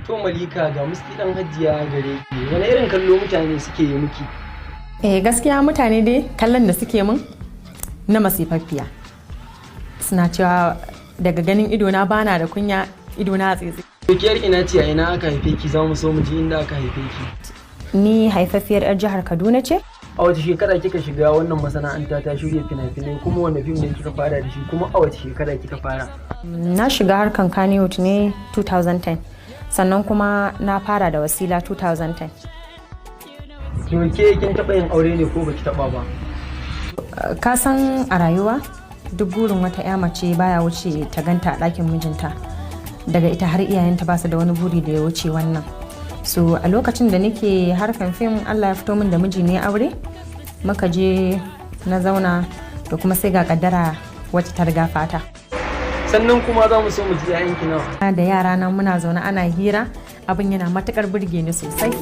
To Malika ga musti dan Hajiya gare ki. Wani irin kallo mutane suke yi miki? Gaskiya mutane dai kallon da suke min na masifaffiya. Suna cewa daga ganin idona bana da kunya, idona a tsitsi. Dokiyar ina ce a ina aka haife ki, za mu so mu ji inda aka haife ki. Ni haifaffiyar 'yar jihar Kaduna ce. A wace shekara kika shiga wannan masana'anta ta shirya fina-finai, kuma wanda fim ne kika fara da shi, kuma a wace shekara kika fara? Na shiga harkan Kannywood ne 2010, sannan kuma na fara da Wasila 2010. Ke kin taɓa yin aure ne ko baki taɓa ba? Ka san a rayuwa duk burin wata 'ya mace baya wuce ta ganta a ɗakin mijinta. Daga ita har iyayenta ba su da wani buri da ya wuce wannan. So a lokacin da nake harkan fim, Allah ya fito min da miji ne aure, muka je na zauna da kuma sai ga kaddara wacce ta riga fata. Sannan kuma za mu so mu ji yayanki nawa. Da yara na muna zaune ana hira, abin yana matukar burge ni sosai.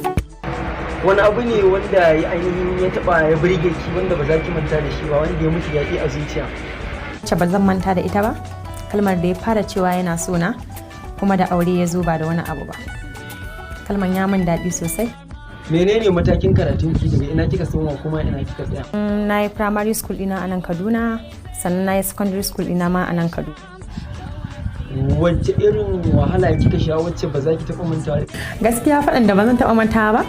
Wani abu ne wanda ya ainihin ya taba ya burge ki, wanda ba za ki manta da shi ba, wanda ya miki daɗi a zuciya? Ce ba zan manta da ita ba, kalmar da ya fara cewa yana so na, kuma da aure ya zo ba da wani abu ba. Kalman ya min daɗi sosai. Menene matakin karatun ki, daga ina kika soma kuma ina kika tsaya? Na yi primary school ina a nan Kaduna, sannan na yi secondary school ina ma a nan Kaduna. Wacce irin wahala kika sha wacce ba za ki taɓa mantawa? Gaskiya faɗan da ba zan taɓa mantawa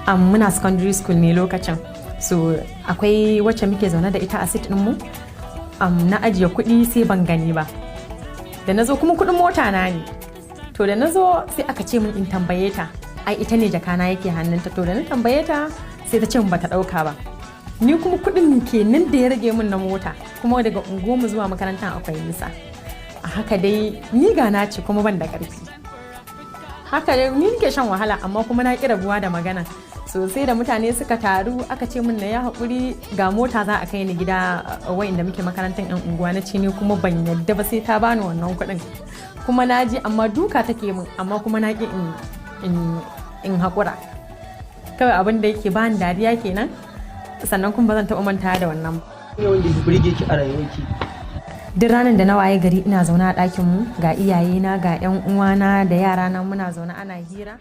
ba, muna secondary school ne lokacin. So akwai wacce muke zaune da ita a sit ɗinmu, na ajiye kuɗi sai ban gani ba. Da na zo kuma kuɗin mota na ne. To da na zo sai aka ce min in tambaye ta, ai ita ne jakana yake hannunta. To da na tambaye ta sai ta ce min bata ɗauka ba. Ni kuma kuɗin kenan da ya rage min na mota, kuma daga unguwarmu zuwa makarantar akwai nisa. A haka dai ni gana ce kuma ban da ƙarfi. Haka dai ni nake shan wahala, amma kuma na ƙi rabuwa da magana. Sosai da mutane suka taru aka ce min na ya haƙuri, ga mota za a kai ni gida wayanda muke makarantar 'yan unguwa. Na ce ni kuma ban yadda ba sai ta bani wannan kuɗin. Kuma na ji amma duka take min, amma kuma na ƙi in haƙura. Kawai abin da yake bani dariya kenan, sannan kuma ba zan taɓa manta da wannan. Ne wanda ya burge ki a rayuwarki? Duk ranar da na waye gari ina zaune a ɗakin mu, ga iyayena ga 'yan uwana da yarana muna zaune ana hira.